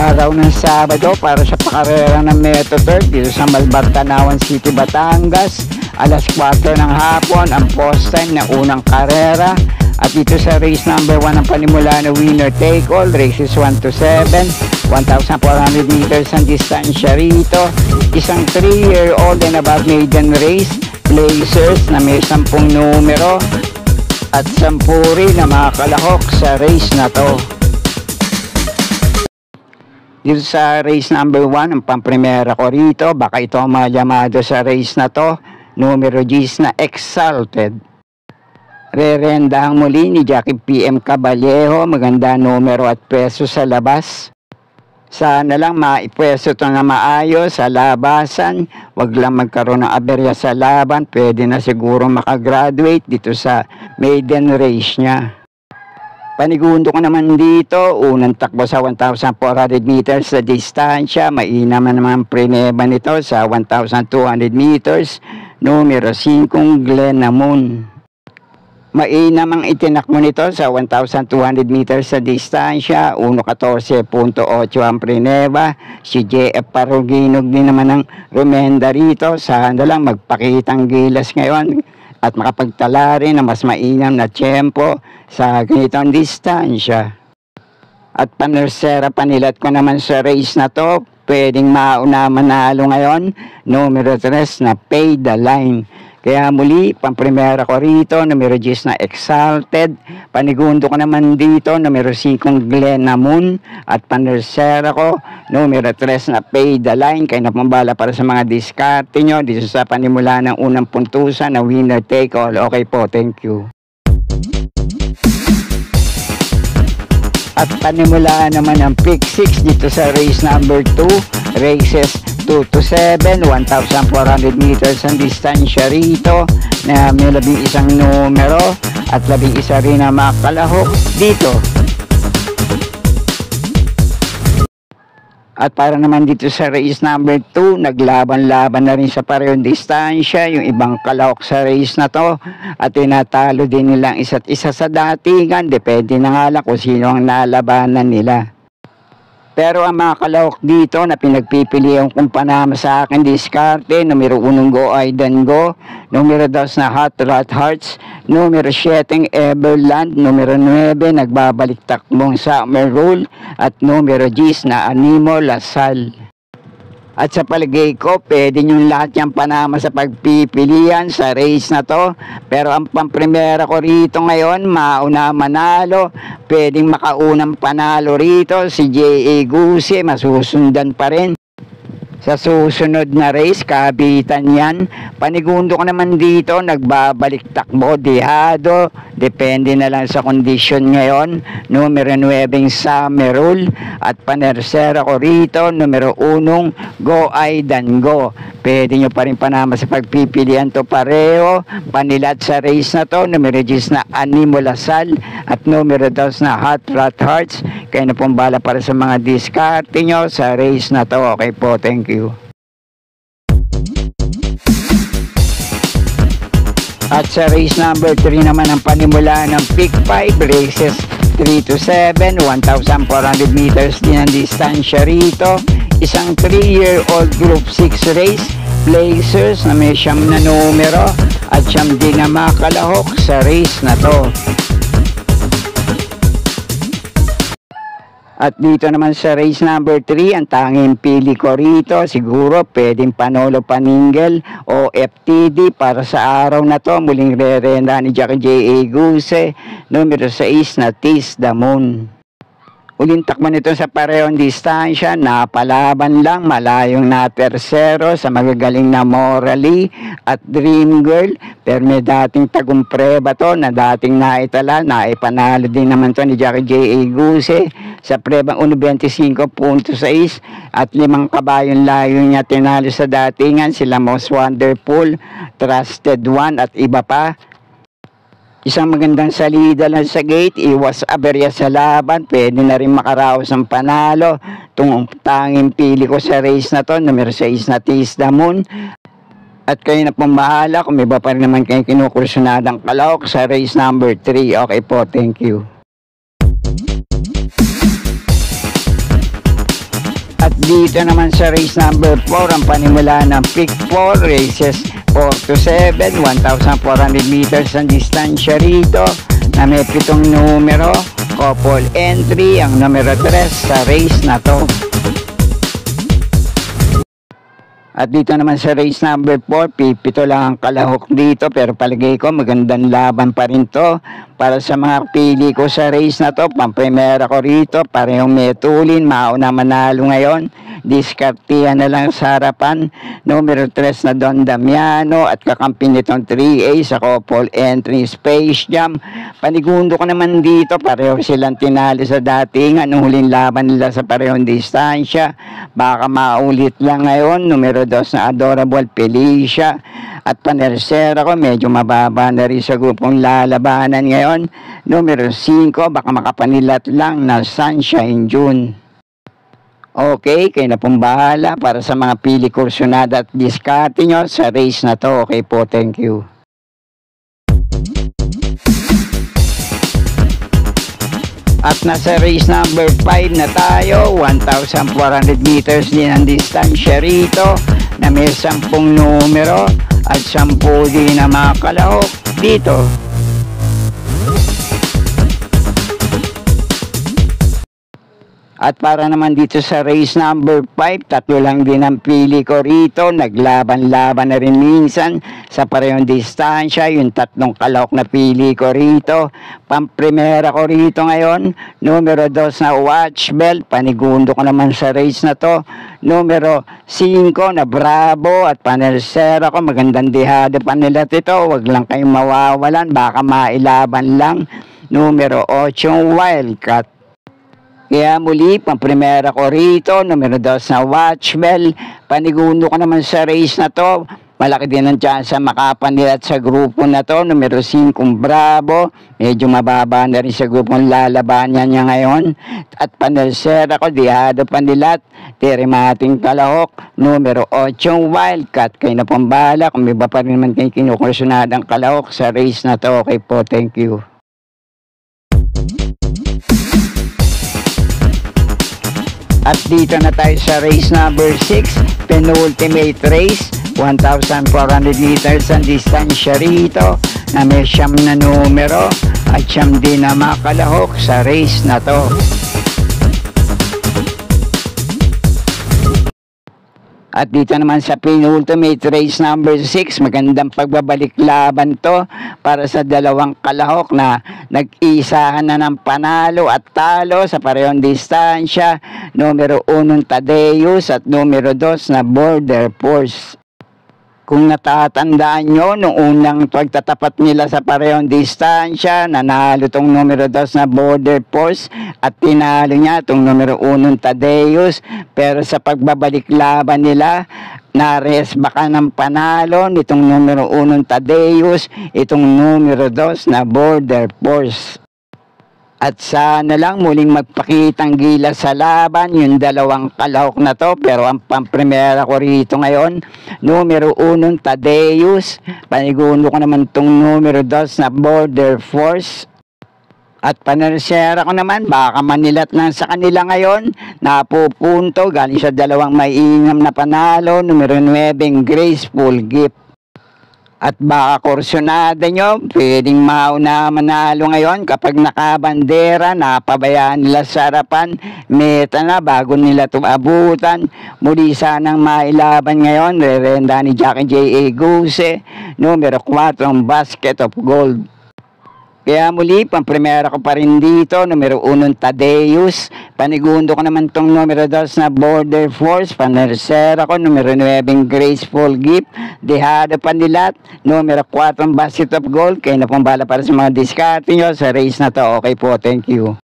Araw ng Sabado para sa pakarera ng Metro Turf dito sa Malbar, Tanawan City, Batangas. Alas 4 ng hapon ang post time ng unang karera. At dito sa race number 1 ang panimula na winner take all, races 1 to 7, 1,400 meters ang distansya rito. Isang 3-year-old and above maiden race, placers na may 10 numero at 10 rin na mga kalahok sa race na to. Dito sa race number 1, ang pamprimera ko rito, baka ito ang mga llamado sa race na to, numero G's na Exalted. Rerendahang muli ni Jackie PM Caballejo, maganda numero at peso sa labas. Sana lang maipwesto ito na maayos sa labasan, wag lang magkaroon ng aberya sa laban, pwede na siguro makagraduate dito sa maiden race niya. Panigundo ko naman dito, unang takbo sa 1,400 meters sa distansya, mainam naman preneba nito sa 1,200 meters, numero 5 Glenamon. Mainam ang itinakbo nito sa 1,200 meters sa distansya, 1:14.8 ang preneba. Si JF Paruginog din naman ng Rumenda rito, sana lang magpakitang gilas ngayon at makapagtala rin na mas mainam na tiyempo sa ganitong distansya. At panersera panilat ko naman sa race na to, pwedeng mauna manalo ngayon, numero 3 na Pay the Line. Kaya muli, pamprimera ko rito, numero 10 na Exalted. Panigundo ko naman dito, numero 5 Glenamon. At panersera ko, numero 3 na Pay the Line. Kaya napambala para sa mga diskarte nyo dito sa panimula ng unang puntusan na winner take all. Okay po, thank you. At panimula naman ang pick 6 dito sa race number 2, races 2 to 7, 1,400 meters ang distansya rito na may 11 numero at 11 rin na makalahok dito. At para naman dito sa race number 2, naglaban-laban na rin sa parehong distansya yung ibang kalahok sa race na to at tinatalo din nilang isa't isa sa datingan, depende na nga lang kung sino ang nalabanan nila. Pero ang mga kalahok dito na pinagpipilian kong panama sa akin diskarte, numero 1 Go Aidan Go, numero 2 na Hot Rod Hearts, numero 7 Everland, numero 9 nagbabalik takbong Summer Rule at numero 10 na Animo Lasal. At sa palagay ko, pwede nyo lahat yung panama sa pagpipilian sa race na to. Pero ang pamprimera ko rito ngayon, mauna manalo. Pwedeng makaunang panalo rito. Si J.A. Guse, masusundan pa rin. Sa susunod na race, kabitan yan. Panigundo ko naman dito, nagbabalik takbo, dihado. Depende na lang sa kondisyon ngayon. Numero 9 Summer Rule. At panersera ko rito, numero 1 Go Aidan Go. Pwede nyo pa rin panama sa pagpipilian to pareho. Panilat sa race na to, numero 10 na Animo Lasal. At numero 2 na Hot Rod Hearts. Kaya na pong bala para sa mga diskarte nyo sa race na to. Okay po, thank you. At sa race number 3 naman ang panimula ng pick 5, races 3 to 7, 1,400 meters din ang distansya rito. Isang 3-year-old group 6 race, placers na may 9 na numero at 9 din na makalahok sa race na to. At dito naman sa race number 3, ang tanging pili ko rito, siguro pwedeng Panolo Paningel o FTD para sa araw na to. Muling rerenda ni Jackie J.A. Guse, numero 6 na Tis the Moon. Uling takman ito sa parehong distansya, napalaban lang, malayong na tersero sa magagaling na Morally at Dream Girl. Pero may dating tagumpre-ba to na dating naitala, naipanalo din naman to ni Jackie J.A. Guse sa prebang 1.25.6 at 5 kabayong layo niya tinalo sa datingan, sila Most Wonderful, Trusted One at iba pa. Isang magandang salida lang sa gate, iwas aberya sa laban, pwede na rin makaraos ng panalo. Itong tanging pili ko sa race na to, numero 6 na Tis the Moon. At kayo na pong bahala kung may iba pa rin naman kayo kinukursunadang kalahok sa race number 3. Okay po, thank you. dito naman sa race number 4, ang panimula ng pick 4, races 4 to 7, 1,400 meters ang distansya rito na may 7 numero, couple entry, ang numero 3 sa race na to. At dito naman sa race number 4, pipito lang ang kalahok dito, pero palagay ko magandang laban pa rin to. Para sa mga pili ko sa race na to, pamprimera ko rito, parehong may tulin, mauna manalo ngayon. Diskartihan na lang sa harapan, numero 3 na Don Damiano at kakampi nitong 3A sa couple entry Space Jam. Panigundo ko naman dito, pareho silang tinali sa dating anong huling laban nila sa parehong distansya. Baka maulit lang ngayon, numero 2 na Adorable Felicia at panersera ko medyo mababa na rin sa grupong lalabanan ngayon, numero 5 baka makapanilat lang na Sunshine June. Okay, kayo na pong bahala para sa mga pili kursyonada at diskarte nyo sa race na to. Okay po, thank you. At nasa race number 5 na tayo, 1,400 meters din ang distansya rito na may 10 numero at 10 din na mga kalahok dito. At para naman dito sa race number 5, 3 lang din ang pili ko rito. Naglaban-laban na rin minsan sa parehong distansya. Yung 3 kalahok na pili ko rito. Pamprimera ko rito ngayon, numero 2 na Watch Bell. Panigundo ko naman sa race na to. Numero 5 na Bravo at panersera ko. Magandang dihado pa nila ito. Huwag lang kayong mawawalan. Baka mailaban lang. Numero 8 Wildcat. Kaya muli, pamprimera ko rito, numero 2 na Watch Bell. Panigundo ko naman sa race na to. Malaki din ang chance makapanilat sa grupo na to. Numero 5 Bravo. Medyo mababa na rin sa grupong lalabanan niya ngayon. At panersera ko, dihado panilat. Terimating kalahok. Numero 8 Wildcat. Kayo na pong bahala kung may ba pa rin naman kayo kinukursunadang kalahok sa race na to. Okay po, thank you. At dito na tayo sa race number 6, penultimate race, 1,400 meters ang distansya rito na may 9 na numero at 9 din na makalahok sa race na to. At dito naman sa penultimate race number 6, magandang pagbabalik laban to para sa 2 kalahok na nag-isahan na ng panalo at talo sa parehong distansya. Numero 1 Tadeus at numero 2 na Border Force. Kung natatandaan nyo, nung unang pagtatapat nila sa parehong distansya, nanalo tong numero 2 na Border Force at tinalo niya tong numero 1 Tadeus. Pero sa pagbabalik laban nila, nares baka ng panalo nitong numero 1 Tadeus, itong numero 2 na Border Force. At sana lang muling magpakitang gilas sa laban yung 2 kalahok na to. Pero ang pamprimera ko rito ngayon, numero 1 Tadeus. Panigundo ko naman itong numero 2 na Border Force. At panersera ko naman, baka manilat lang sa kanila ngayon. Napupunto galing sa 2 maiinam na panalo, numero 9 Graceful Gift. At baka kursyonada nyo, pwedeng mauna manalo ngayon kapag nakabandera, napabayaan nila sa harapan, meta na bago nila tumabutan. Muli sanang mailaban ngayon, rerenda ni Jackie J.A. Guse, numero 4 Basket of Gold. Kaya muli, pamprimera ko pa rin dito, numero 1 Tadeus. Panigundo ko naman tong numero 2 na Border Force. Panersera ko, numero 9 Graceful Gift. Dehado Panilat, numero 4 Basket of Gold. Kayo na pong bala para sa mga diskarte nyo sa race na to. Okay po, thank you.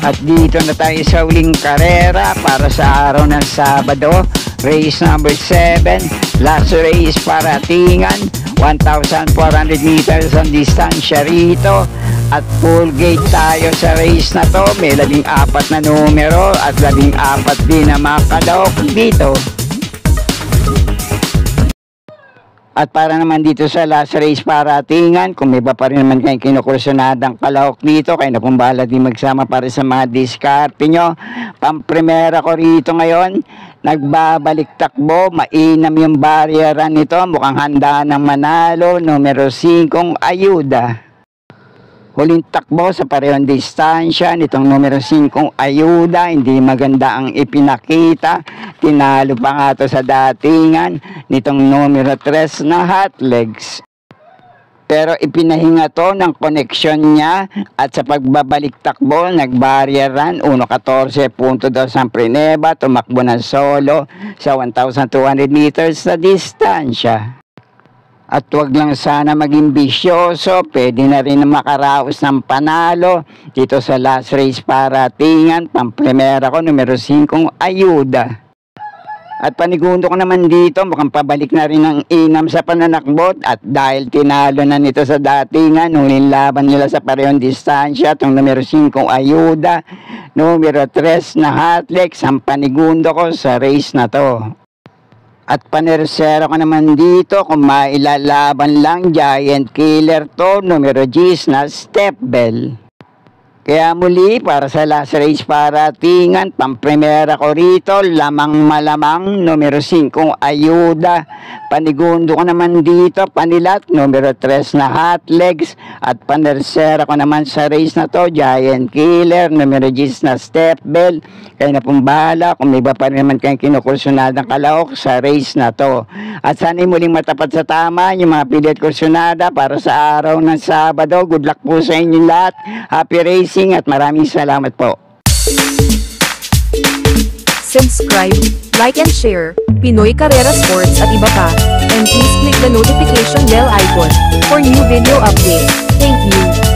At dito na tayo sa uling karera para sa araw ng Sabado. Race number 7, last race para Tingan, 1,400 meters ang distansya rito. At full gate tayo sa race na to. May 14 na numero at 14 din na mga kalahok dito. At para naman dito sa last race paratingan, kung may iba pa rin naman kayong kinukursunadang kalahok dito, kayo na pong bahala din magsama para sa mga diskarte nyo. Pamprimera ko rito ngayon, nagbabalik takbo, mainam yung baryeran nito, mukhang handa ng manalo, numero 5, Ayuda. Huling takbo sa parehong distansya nitong numero 5 Ayuda, hindi maganda ang ipinakita, tinalo pa nga to sa datingan nitong numero 3 na Hot Legs. Pero ipinahinga to ng koneksyon niya at sa pagbabalik takbo, nag-barrier run, 1.14.2 ang prineba, tumakbo ng solo sa 1,200 meters na distansya. At wag lang sana maging bisyoso, pwede na rin makaraos ng panalo dito sa last race paratingan, pamprimera ko, numero 5, Ayuda. At panigundo ko naman dito, mukhang pabalik na rin ang inam sa pananakbot at dahil tinalo na nito sa datingan, huling laban nila sa parehong distansya, itong numero 5, Ayuda, numero 3 na Hot Legs, ang panigundo ko sa race na to. At panersero ko naman dito, kung mailalaban lang, Giant Killer to, numero 10 na Step Bell. Kaya muli, para sa last race paratingan, pamprimera ko rito, lamang malamang, numero 5, Ayuda. Panigundo ko naman dito, panilat, numero 3 na Hot Legs. At panersera ko naman sa race na to, Giant Killer, numero 10 na Step Bell. Kaya na pong bahala, kung may iba pa rin naman kayong kinukursunadang kalahok sa race na to. At sana'y muling matapat sa tama yung mga pilit kursunada para sa araw ng Sabado. Good luck po sa inyo lahat. Happy racing at maraming salamat po. Subscribe, like and share Pinoy Carrera Sports at iba pa. And please click the notification bell icon for new video updates. Thank you.